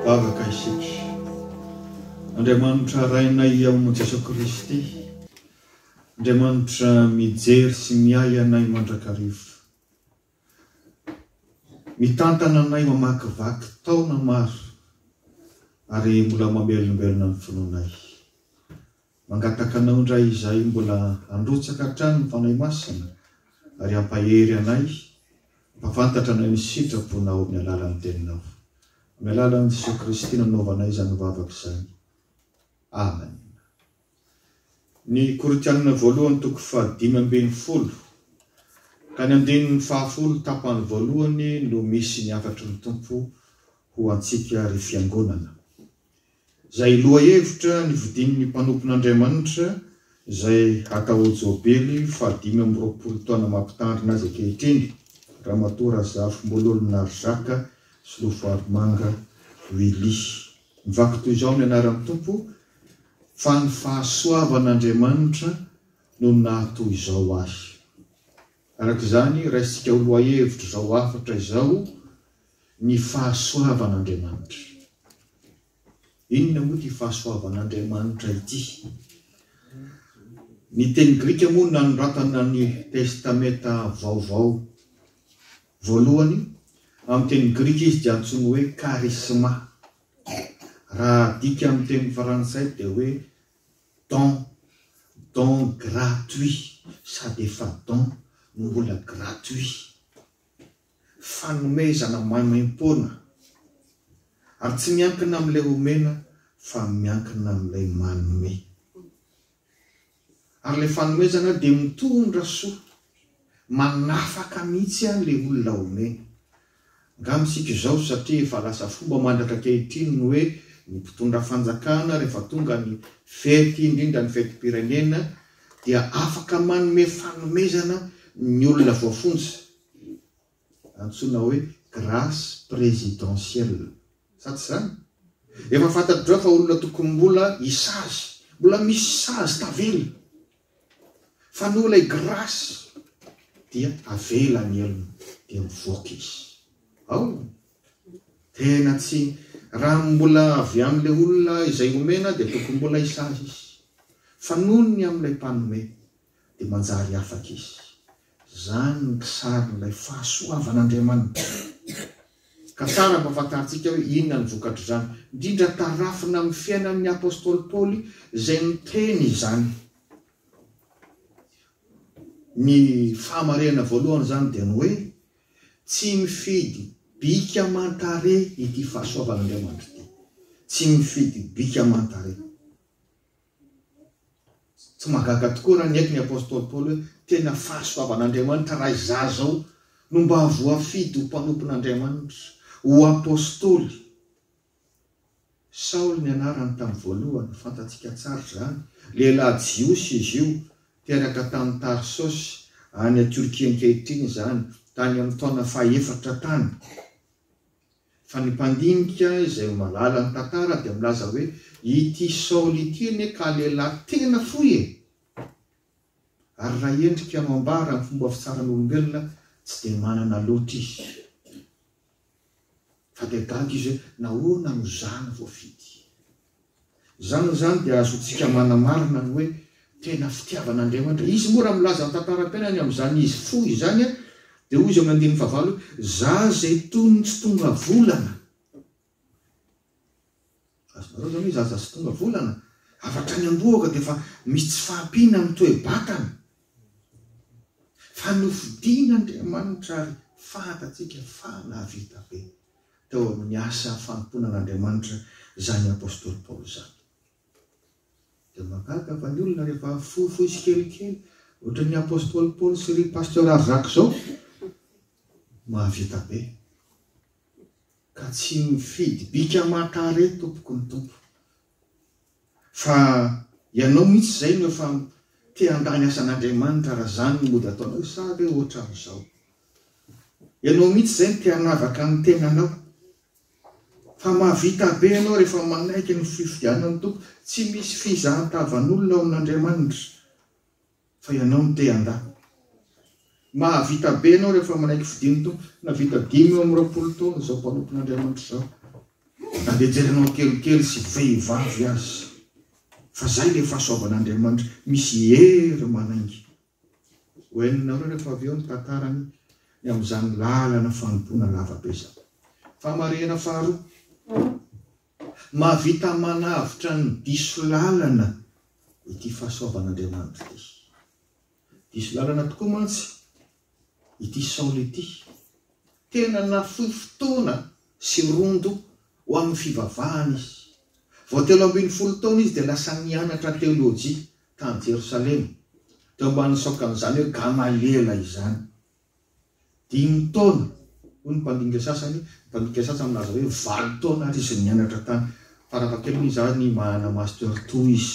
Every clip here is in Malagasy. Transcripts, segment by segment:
Bavaka isika. Andriamanitra rainay ao Jesu Kristy. Andriamanitra mijery sy miay anay mandrakarivo. Mitantana anay mamakivaky taona maro ary mbola mamelombelona ny fononay. Mangataka anao indray izay mbola androtsaka hatrany ny fanahy masina ary ampahery anay, ampafantatra anay ny sitraponao amin'ny alalan'ny teninao. Amin'ny alalan'i Jesu Kristy nanaovanay izany vavaka izany. Amen. Ny Korinthianina voalohany toko 5:10 ka ny andinin'ny 10 tapany voalohany no misy ny afatry ny tompo ho antsika ary fiangonana. Izay loha hevitra ny vidin'ny mpanompon'Andriamanitra izay atao Jobely 5:20 taona mampitandrina azy ankehitriny. Ramatora Zafimbololona Zaka sy Lofoaromanga Wily. Mivaky toy izao ny anaran'ny tompo fa ny fahasoavan'Andriamanitra no nahatoy izao azy. Araka izany raisitsika ho loha hevitra izao afatra izao ny fahasoavan'Andriamanitra. Inona moa ty fahasoavan'Andriamanitra ity? Ny teny Grika moa nanoratana ny testamenta vaovao voalohany amin'ny teny Grika izy dia antsoina hoe charisma. Raha dika amin'ny teny Farantsay dia hoe don gratuit, sady efa don no mbola gratuit. Fanomezana maimaim-poana ary tsy miankina amin'ilay omena fa miankina amin'ilay manome. Ary ilay fanomezana dia mitondra soa, manafaka mihitsy ilay olona omena. Angambisika izao satria efa lasa fomba mandraka ankehitriny ny hoe ny mpitondra fanjakana rehefa tonga ny fety, indrindra ny fetim-pirenena, dia afaka manome fanomezana ny olona voafonja. Antsoina hoe grâce présidentielle. Satsy zany? Efa fantatrao fa olona tokony mbola isazy, mbola misy sazy tavela. Fa no ilay grâce dia avela ny elona, dia mivoaka izy. Tena tsy raha mbola avy amin'ilay olona izay omena dia tokony mbola isazy izy. Fa noho ny amin'ilay mpanome dia manjary afaka izy. Zany ny sarin'ilay fahasoavan'Andriamanitra. Ka tsara mpahafantarintsika hoe inona ny vokatry izany. Indrindra tarafina amin'ny fiainan'ny apôstôly Paoly izay miteny izany. Ny fahamarinana voalohany zany dia ny hoe tsy mifidy bika amantare ity fahasoavan'Andriamanitra ity. Tsy mifidy bika amantare. Tsy mahagaga tokoa raha niaiky ny apôstôly Paoly hoe tena fahasoavan'Andriamanitra raha izao no mba voafidy ho mpanompon'Andriamanitra, ho apôstôly. Saoly ny anarany tamin'ny voalohany, fantatsika tsara zany. Lehilahy jiosy izy io, teraka tamin'ny Tarsosy, any Turkia ankehitriny zany, tany amin'ny taona 4 tany. Fa ny mpandinika izay malala ny tantara dia milaza hoe ity Saoly ity anie ka lehilahy tena fohy e. Ary raha endrika mambara amin'ny fomba fitsaran'olombelona tsy dia manana loatra izy. Fa dia gaga izy hoe nahoana no zany voafidy. Zany dia azontsika manamarina ny hoe tena fitiavan'Andriamanitra. Izy moa raha milaza ny tantaram-piainany amin'izany izy fohy izany a, dia hoy izy amin'ny 9 za zay tony tsy tonga volana. Azonareo zany hoe za tsy tonga volana. Afatra ny amboaka dia fa misy tsy fahampiana amin'ny toe-batana. Fa nofidian'Andriamanitra ary fantatsika fa nahavita be. Teo amin'ny asa fanomponan'Andriamanitra zany apôstôly Paoly zany. Dia mahagaga fa ny olona rehefa fohifohy sy kelikely ohatran'ny apôstôly Paoly sy ry pasteur Jacques zao, mahavita be. Ka tsy mifidy bika amantare tompoko ny tompo. Fa ianao mihitsy izay no efa te handany asan'Andriamanitra raha zany no mody ataonao. Sa ve ohatran'izao? Ianao mihitsy izay no te hanavaka ny tenanao. Fa mahavita be ianao rehefa manaiky ny fifidianan'ny tompo. Tsy misy fizahan-tavan'olona ao amin'Andriamanitra. Fa ianao no te handany. Mahavita be ianao rehefa manaiky fidin'ny tompo. Navita 520 taona izao mpanompon'Andriamanitra izao. na dia jerenao kelikely sy vehivavy azy fa zay le fahasoavan'Andriamanitra misy hery manaingy hoeninareo rehefa avy eo ny tantarany ny amin'izany lalana fanompoana lavabe zany. Famarihana faharoa, mahavita manavitra ny diso lalana ity fahasoavan'Andriamanitra ity. Diso lalana tokoa mantsy ity Saoly ity, tena nafoy fotoana sy rondo ho amin'ny fivavahana izy. Vao 13 taona izy dia lasa nianatra teolojia tany Jerosalema, teo ambany saokan'izany hoe Gamaliela izany. 5 taona hoy ny mpandinika sasany milaza hoe 8 taona ary izy nianatra tany. Farafahakeliny izany mahana master 2 izy.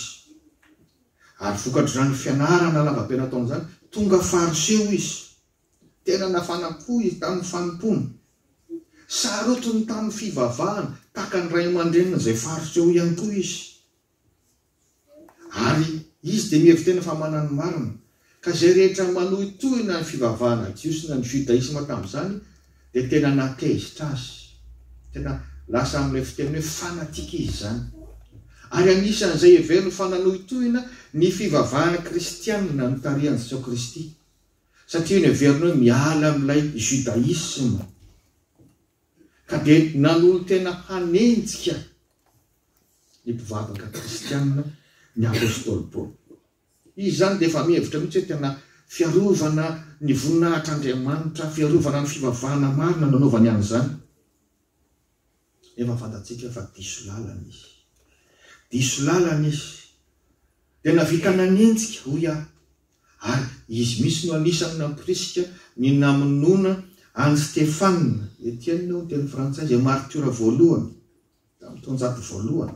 Ary vokatr' izany fianarana lavabe nataony izany, tonga fariseo izy. Tena nafanampo izy tamin'ny fanompony. Sarotiny tamin'ny fivavahana, tahaka ny ray aman-dreniny izay fariseo ihany koa izy. Ary izy dia mihevy tena fa manana marina. Ka izay rehetra manohitohina ny fivavahana Jiosy na ny judaisma tamin'izany, dia tena natezitra azy. Tena lasa amin'ilay fiteny hoe fanatika izy zany. Ary anisan'izay heveriny fananohitohina ny fivavahana kristianina no tarihan'i Jesosy Kristy. Satria ny heveriny hoe miala amin'ilay judaisma. Ka dia nanolo tena hanenjika ny mpivavaka kristianina ny apôstôly Paoly. Izy zany dia efa mihevitra mihitsy hoe tena fiarovana ny voninahitr'Andriamanitra, fiarovana ny fivavahana marina nanaovany an'izany. Efa fantatsika fa diso lalana izy. Diso lalana izy. Dia navita nanenjika hoy aho. Ary izy misy no anisany namporisika ny namonoana any Stefana, Etienne no teny frantsay, izay martyra voalohany tamin'ny taonjato voalohany.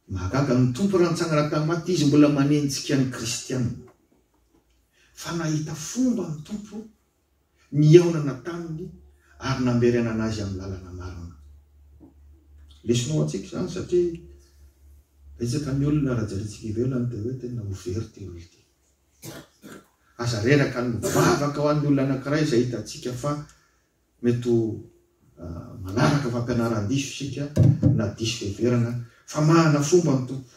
Mahagaga ny tompo raha nitsangana tamin'ny maty, izy mbola manenjika ny kristianina. Fa nahita fomba ny tompo niaonana taminy ary namberena anazy amin'ny lalana marina. Lesinao antsika izany satria betsaka ny olona raha jerentsika ivelany dia hoe tena ho very ty olona ity. Aza reraka ny mivavaka ho an'ny olona anankiray izay hitantsika fa mety manaraka fampianaran-diso isika na diso fiheverana, fa mahana fomba ny tompo.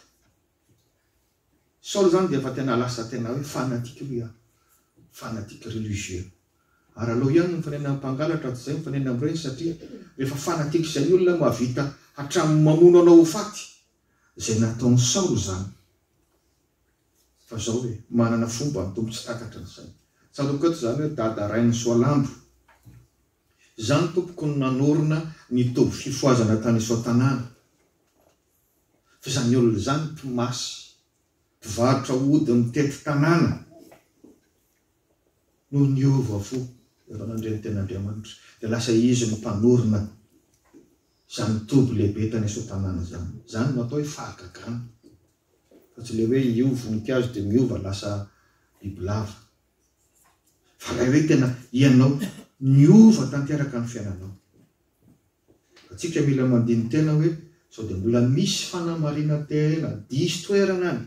Saoly zany dia efa tena lasa tena hoe fanatique hoe fanatique religieux. Ary aloha ihany ny fanena mpangalatra tsy izay mifanena amin'ireny satria rehefa fanatique izay ny olona mahavita hatramin'ny mamono anao ho faty izay nataony Saoly zany. Fa zao hoe manana fomba ny tompo tsy takatra n'izay. Tsalok'eto zany hoe dada rainy Soalambo. Zany tompoko ny nanorina ny toby fifoazana tany Soatanana. Fa izany olona zany mpimasy, mpivarotra ody mitety tanàna no niova fo efa nandreny ten'Andriamanitra. Dia lasa izy no mpanorina izany toby lehibe tany Soatanana zany. Zany no atao hoe fahagagana. Fa tsy le hoe io voninkazo dia miova lasa bibilava. Fa ilay hoe tena ianao niova tanteraka ny fiainanao. Atsika mila mandiny tena hoe sao dia mbola misy fanamarina tena diso toerana any.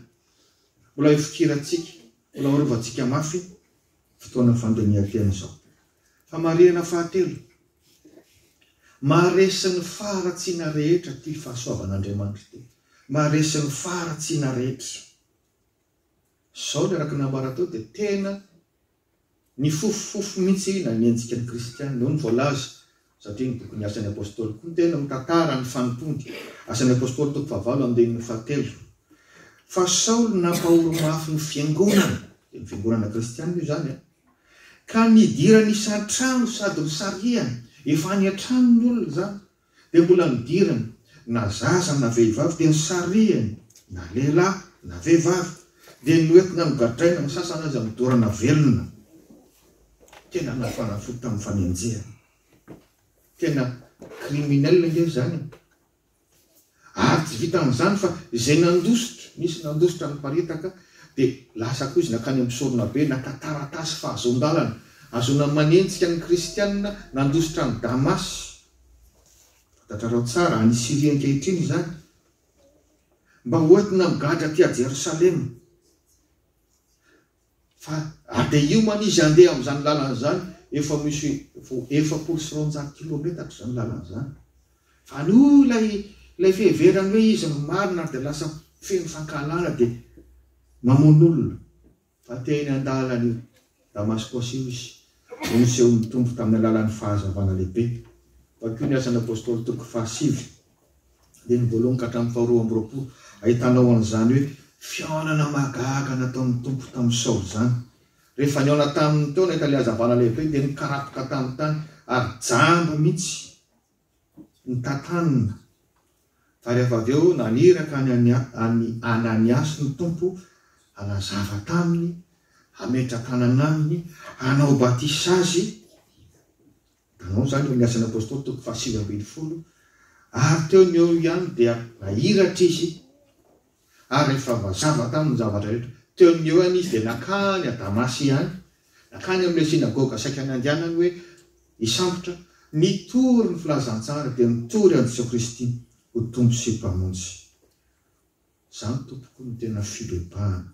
Mbola hifikirantsika, mbola horovantsika mafy fotoana fandinihan-tena izao. Famarihana fahatelo, maharesy ny faharatsiana rehetra ty fahasoavan'Andriamanitra ty. Maharesy ny faharatsiana rehetra. Saoly araka nambara tao dia tena ny fofofofo mihitsy nanenjika ny kristianina. Noho ny voalaza satria ny boky ny asan'ny apôstôly koa tena mitantara ny fanompony. Asan'ny apôstôly toko 7:7. Fa Saoly nampahoro-mafy ny fiangonana, ny fiangonana kristianina io zany, ka nidira nisan-trano sady nisariana, efa any an-trano ny olona zany, dia mbola nidirany na zaza na vehivavy dia nisariany, na lehilahy na vehivavy, dia noentina migadraina ny sasana azy amin'ny dorana velona. Tena nafanafody tamin'ny fanenjehana. Tena kriminel nge zany. Ary tsy vita amin'izany fa izay nandositra, nisy nandositra ny paritaka, dia lasa koa izy nakany amin'ny sorona be, nakataratasy fahazon-dalana. Azona manenjika ny kristianina, nandositra ny Damasy. Fantatrareo tsara, any Syria ankehitriny izany. Mba hoentina migadra aty a Jerosalema. Fa dia io man izy andeha amin'izany lalana izany, efa misy 400 kilometatra zany lalana zany. Fa no ilay fiheverany hoe izy marina dia lasa feno fankalana dia mamon'olona. Fa teny an-dalana io Damaskosy io izy no miseho mitombo tamin'ny alalan'ny fahazavana lehibe. Fa koa ny asan'ny apôstôly toko 7 dia ny voalohany ka hatramin'ny 12 ahitanao an'izany hoe fihaonana magaga nataon'ny tompo tamin'ny Saoly zany. Rehefa nihaona tamin'ny teo nahita ilay hazavana lehibe dia nikarapoka tamin'ny tany ary jamba mihitsy ny tantanina. Fa rehefa avy eo naniraka any Ananiasy ny tompo hanazava taminy, hametra-tanana aminy, hanao batisa azy. Tanao zany eo ny asan'ny apôstôly toko 7:20. Ary teo ny eo ihany dia nahiratra izy ary rehefa mazava tamin'ny zavatra rehetra. Teo ny eo ihany izy dia nakany a Damasy ihany, nakany amin'ilay sinagoga saika ny andianany hoe hisambotra nitory ny filazantsara dia nitory an'i Jesosy Kristy ho tompo sy mpamonjy. Zany tompoko ny tena fibebahana.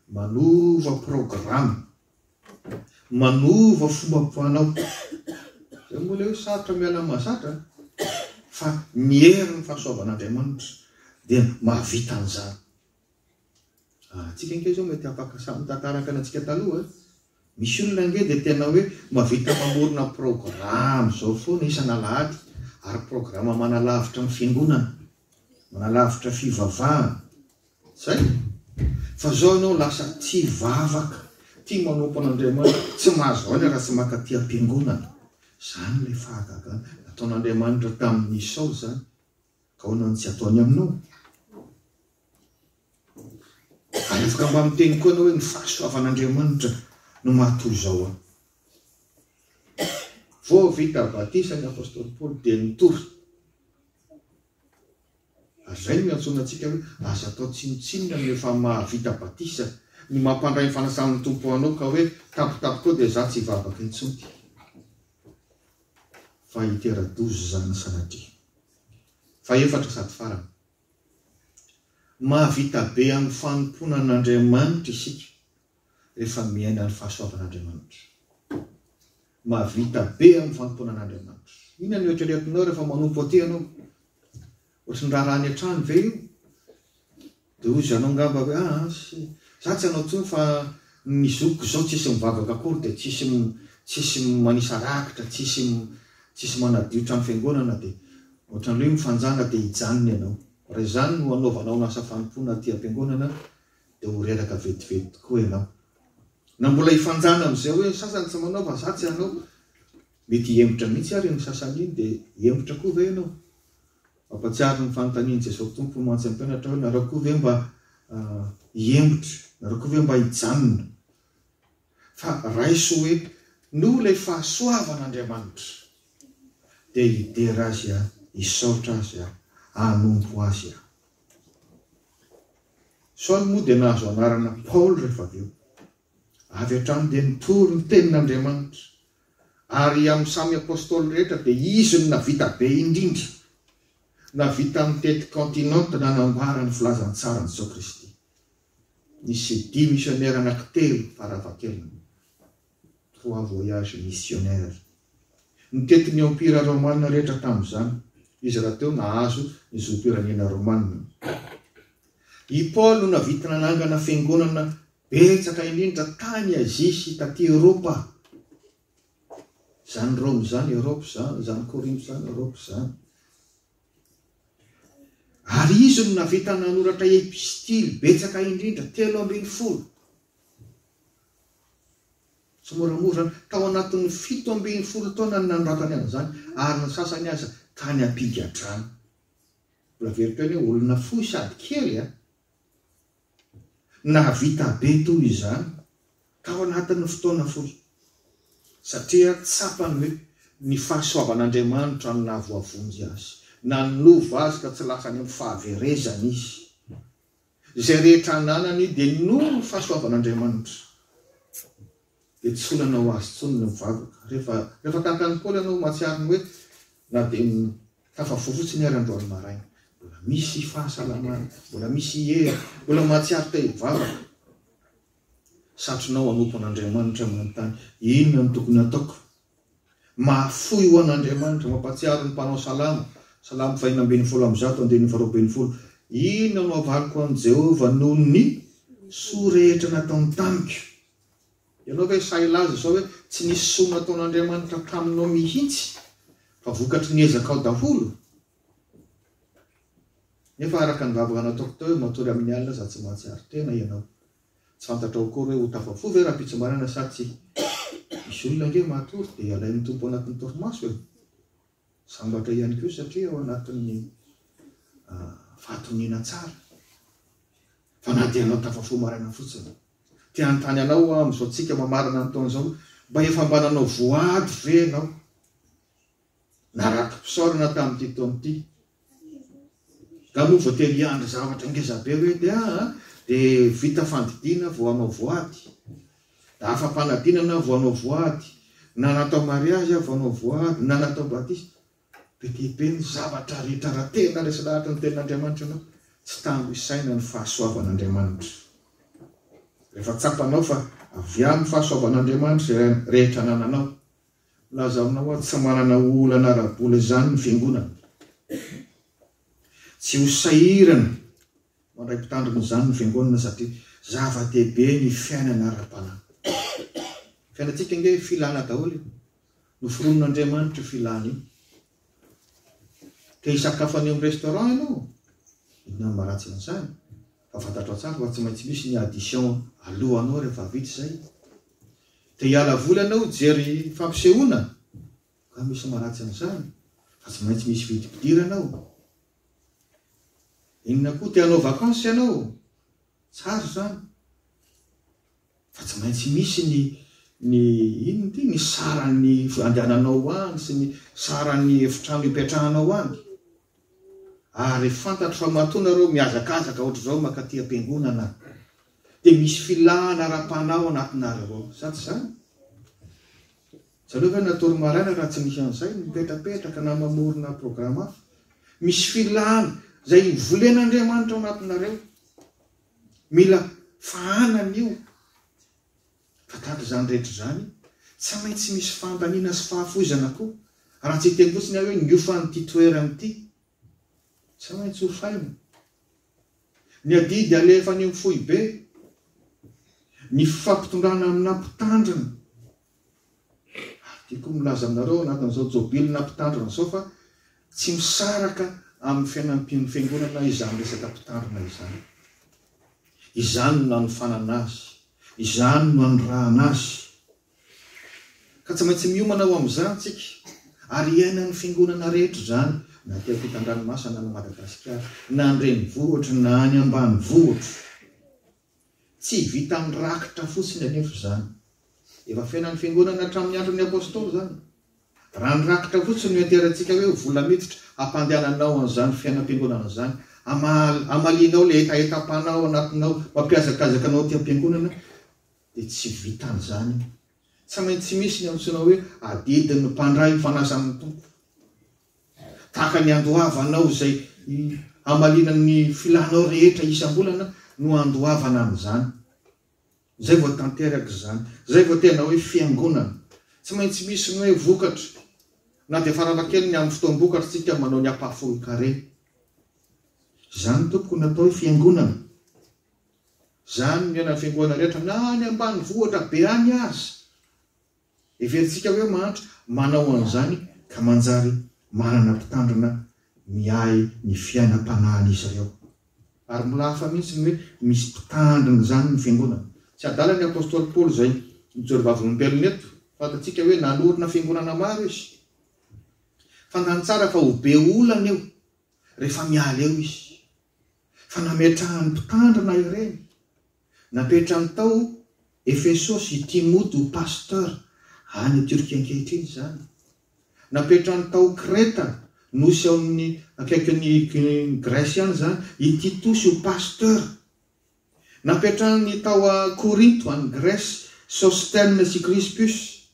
Manova programa, manova fomba-poanao. Zay moa ilay hoe sarotra miala mahazatra, fa ny hery ny fahasoavan'Andriamanitra dia mahavita an'izany. Tsika nke zao mety afaka samy tantaraka antsika taloha. Misy olona nge dia tena hoe mahavita mamorona programa zao foana isana lahady, ary programa manalavitra ny fiangonana, manalavitra fivavahana. Zay. Fa zao ianao lasa tia vavaka, tia manompo an'Andriamanitra, tsy mahazo aona raha tsy maka tia am-piangonana. Zany ilay fahagagana nataon'Andriamanitra tamin'ny Saoly zany, ka hoana ny tsy ataony aminao. Ary afaka mba miteny koa ianao hoe ny fahasoavan'Andriamanitra no mahatoy zao. Vao vita batisa ny apôstôly Paoly dia nitory. Ary zay no miantsona antsika hoe aza atao tsinotsinona ny efa mahavita batisa, ny mampandray ny fanasan'ny tompo anao ka hoe tapitapy koa dia za tsy hivavaka intsony. Fa hitera-dozy zany sanatria. Fa efatra sady farany. Mahavita be amin'ny fanompona an'Andriamanitra isika rehefa miaina ny fahasoavan'Andriamanitra. Mahavita be amin'ny fanompona an'Andriamanitra. Inona ny oetreriatinao rehefa manompo aty ianao? Ohatrany raha rany an-trano ve io? Dia ozy anao ngamba hoe za tsy anao tsony fa ny zokiko zao tsisy mivavaka akory dia tsisy manisa rakitra, tsisy manadio trano fiangonana dia ohatran'ilay mifanjana dia hijanona ianao. Raha izany no anaovanao nasa fanompona aty am-piangonana dia ho reraka vetivety tokoa ianao. Na mbola hifanjana amin'izay hoe sasany tsy manao fa za tsy anao, mety hiemotra mihitsy ary ny sasany iny dia hiemotra koa ve ianao? Mampatsiaro ny fanontanian'i Jesosy tompo mantsy amin'ny mpianatra hoe nareo koa ve mba hiemotra, nareo koa ve mba hijanona? Fa raiso hoe no ilay fahasoavan'Andriamanitra dia hidera azy hisaotra azy hanompo azy. Saoly moa dia nahazo anarana Paoly rehefa avy eo. Avy hatrany dia nitory ny tenin'Andriamanitra. Ary amin'ny samy apôstôly rehetra dia izy no navita be indrindra. Navita mitety kontinanta nanambara ny filazantsara Jesosy Kristy. Nisy 10 missionnaire anankitelo farafahakeliny. 3 voyage missionnaire. Nitety ny empira romanina rehetra tamin'izany. Izy raha teo nahazo ny zopiranena romanina. I Paul no navita nanangana fiangonana betsaka indrindra tany Azia sy taty Eropa. Zany Rome zany Eropa zany, zany Korinto zany Eropa zany. Ary izy no navita nanoratra epistily betsaka indrindra 340. Tsy moramora tao anatin'ny 740 taona ny nanoratany an'izany, ary ny sasany aza tany ampigadrano. Mbola veritra hoe olona fohy sady kely nahavita be toy izany tao anatin'ny fotoana fohy. Satria tsapany hoe ny fahasoavan'Andriamanitra no nahavoavonjy azy, nanova azy ka tsy lasa ny fahaverezana izy. Izay rehetra ananany dia noho ny fahasoavan'Andriamanitra. Dia tsy olana ho azy tsony ny mivavaka. Rehefa tahaka ny Paoly ianao mahatsiaro ny hoe na dia tafafofotsy ny androany maraina, mbola misy fahasalamana, mbola misy hery, mbola mahatsiaro te hivavaka. satrinao anompo an'Andriamanitra manontany inona no tokony ataoko. Mahafoy ho an'Andriamanitra, mampatsiaro ny mpanao salama 5:1 inona no avaliko an' Jehova noho ny soa rehetra nataony tamiko. Ianao hoe sailaza sao hoe tsy nisy soa nataon'Andriamanitra taminao mihitsy fa vokatry ny ezakao daholo. Nefa araka ny vavaka nataoko tao hoe matory amin'ny alina za tsy mahatsiaro tena ianao. Tsy fantatrao akory hoe ho tafafo ve raha pitsomarana sa tsy. Misy olona nge matory dia alain'ny tompo anatin'ny torimaso hoe. Sambatra ihany koa satria ao anatin'ny fahatonina tsara. Fa na dia anao tafafo marana fotsiny. Ty anontany anao amin'izao tsika mamarana ny taon'izao, mba efa mba nanao voady ve anao? Naraky mpisaorana tamin'ity taon'ity. Ka moa voatery hiandry zavatra ngezabe hoe dia vita fandidiana vao anao voady. Da afam-panadinana vao anao voady. Na natao mariazy vao anao voady. Na natao batisa. Be ny zavatra rehetra raha tena resy lahatra ny tenin'Andriamanitra anao. Tsy tambo isaina ny fahasoavan'Andriamanitra. Rehefa tsapanao fa avy amin'ny fahasoavan'Andriamanitra rehetra nananao. Laza aminao tsy manana olana arabola izany ny fiangonana. Tsy ho sahirana mandray mpitandrina izany ny fiangonana satria zava-dehibe ny fiainana ara-panahy. Fiainantsika nge filana daholo. Noforonon'Andriamanitra filana io. Te hisakafo any amin'ny restaurant ianao. Inona ny maharatsy an'izany? Fa fantatrao tsara fa tsy maintsy misy ny addition alohanao rehefa vita izay. Te hiala voly ianao jery fampisehoana. Ka misy maharatsy an'izany. Fa tsy maintsy misy vidim-pidirana ianao. Inona koa te hanao vakansy ianao? Tsara izany. Fa tsy maintsy misy ny saran'ny andehananao any sy ny saran'ny efitrano hipetrahanao any. Ary fantatro fa mahatonareo miazakazaka ohatr'izao makaty am-piangonana. Dia misy filahana ara-panao anatinareo ao. Sa tsy izany? Zareo hoe natory maraina raha tsy misy an'izay mipetrapetraka na mamorona programa hafa. Misy filahana izay volen'Andriamanitra ao anatinareo. Mila fahanana io. Fa tahaka izany rehetra izany, tsy maintsy misy fandaniana sy fahafoizana koa. Raha tsy teny fotsiny hoe niofan'ity toerana ity. Tsy maintsy ho faina. Ny adidy alefa any amin'ny fohy be. Ny fampitondrana amina mpitandrina. Tiako milaza aminareo anatin'izao jobily nampitandrina izao fa tsy misaraka amin'ny fiainam-pian'ny fiangonana izany resaka mpitandrina izany. Izany no anofanana azy. Izany no anorahana azy. Ka tsy maintsy miomana ao amin'izany tsika. Ary iainan'ny fiangonana rehetra izany. Na teo ampitan-dranomasina na Madagasikara. Na an-drenivohitra na any ambanivohitra. Tsy vita mirakitra fotsiny anefa izany. Efa fiainan'ny fiangonana hatramin'ny andron'ny apôstôly izany. Raha nirakitra fotsiny no enterantsika hoe vola miditra hampandehananao an'izany fiainam-piangonana izany. Amalinao ilay etaetam-panao anatinao mampiazakazakanao ty am-piangonana dia tsy vitan'izany. Tsy maintsy misy ny antsoina hoe adidin'ny mpandray mifanasan'ny tompo. Tahaka ny andoavanao izay amalinan'ny filanao rehetra isam-bolana no andoavana amin'izany. Zay vao tanteraka izany. Zay vao tena hoe fiangonana. Tsy maintsy misy ny hoe vokatra. Na dia faranakely ny amin'ny fotoam-bokatra tsika manao ny ampahafolo kare. Izany tompoko natao hoe fiangonana. Izany miaina fiangonana rehetra na any ambany vohatra be any azy. Everitsika hoe mantra manao an'izany ka manjary manana mpitandrina miay ny fiainam-panahiny izy ireo. Ary milafa mihitsy ny hoe misy mpitandrina izany ny fiangonana. Tsy adala ny apôstôly Paoly izay mijory vavolombelona eto. Fantatsika hoe nanorina fiangonana maro izy. Fantany tsara fa ho be olana eo rehefa miala eo izy. Fa nametrahany mpitandrina ireny. Napetrany tao Efesosy Timoty ho pasteur any Turkia ankehitriny izany. Napetrany tao Kreta nosy ao amin'ny akaikin'ny Grèce ihany izany i Titosy ho pasteur. Napetrany tao a Korinto any Grèce Sostène sy Crispus.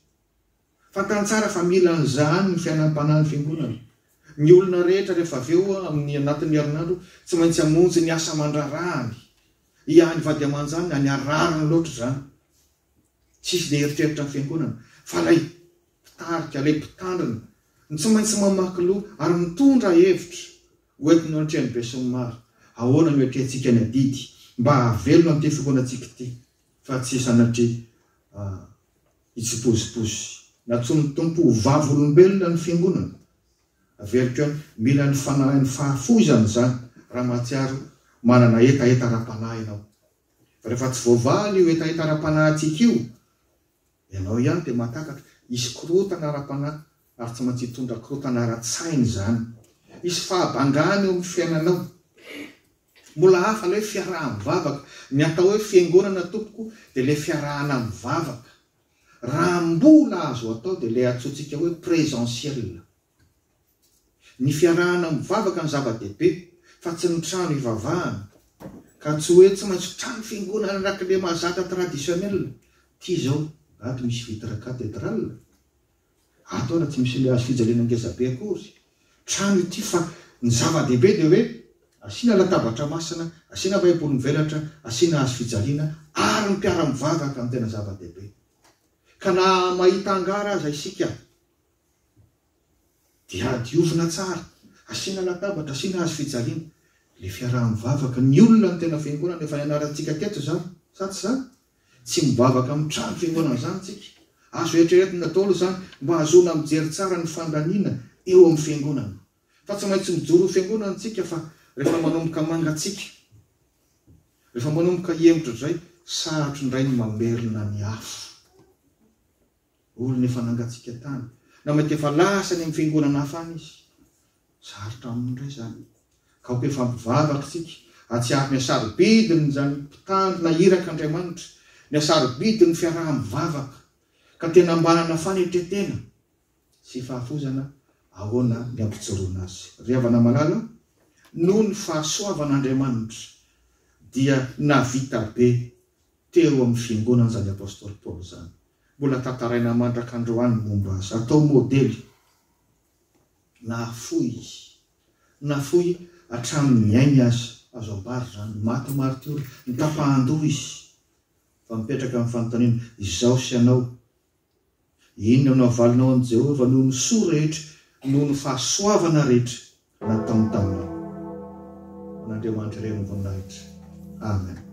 Fantany tsara fa mila an'izany ny fiainam-panahy ny fiangonana. Ny olona rehetra rehefa avy eo amin'ny anatin'ny herinandro tsy maintsy hamonjy ny asa mandrarahany. Ihany vady aman-jany any arariny loatra izany. tsisy le eritreritra ny fiangonana fa lay mpitarika lay mpitandrina ny tsy maintsy mamaky loha ary mitondra hevitra hoentiny antreny be sy ny maro ahoana ny oetrentsika ny adidy mba havelona amin'ity fiangonantsika ity fa tsy sanatria hitsipozipozy natsony tompo vavolombelona ny fiangonana averiko any mila ny fanahy ny fahafoizany zany raha mahatsiaro manana etaeta ra-panahy ianao fa rehefa tsy voavaly io etaeta ra-panahy atsika io ianao ihany dia mahatakatra isy korotana ra-panahy ary tsy maintsy hitondra korotana ra-tsainy zany isy fahabangany eo amin'ny fiainanao mbola hafa ilay fiaraha mivavaka ny atao hoe fiangonana tompoko dia le fiarahana mivavaka raha mbola azo atao dia le atsotsika hoe présentiel ny fiarahana mivavaka ny zava-dehibe fa tsy ny trano ivavahana ka tsy hoe tsy maintsy trano fiangonana anakile mahazatra traditionnel ty zao ato misy vitre cathédrale ato raha tsy misy le azo fijaliana ngezabe akory trano ity fa ny zava-dehibe dia hoe asiana latabatra masina asiana baiboly mivelatra asiana azo fijaliana ary ny mpiara-mivavaka amin'ny tena zava-dehibe ka na mahita angara aza isika dia diovina tsara asiana latabatra asiana azo fijaliana le fiaraha-mivavaka ny olona ny tena fiangonana efa nianarantsika teto zany sa tsy zany tsy mivavaka amin'ny trano fiangonana zany tsika azo eritreretina daholo zany mba hahazoana mijery tsara ny fandaniana eo amin'ny fiangonana fa tsy maintsy mijoro fiangonana tsika fa rehefa manomboka mangatsika rehefa manomboka hiemotra zay sarotry ndray ny mamerina ny afo olona efa nangatsika tany na mety efa lasany amin'ny fiangonana hafa any izy sarotra amindray zany ka ho efa mivavaka tsika atsiary ny asarobidiny zany mpitandrina iraka Andriamanitra ny asarobidiny fiaraha mivavaka ka tena mbanana fanetretena sy fahafozana ahoana ny ampitsoroana azy ry havana malala noho ny fahasoavan'Andriamanitra dia navita be teo amin'ny fiangonana zany apôstôly Paoly zany mbola tantaraina mandrak'androany momba azy atao modely nafoy hatramin'ny ainy azy azo ambary zany maty martyr ny tapahan-doha izy fa mipetraka amin'ny fanontaniana izao sy anao inona no avalinao an' Jehova noho ny soa rehetra noho ny fahasoavana rehetra nataony taminao. N'Andriamanitra ireny voninahitra. Amen.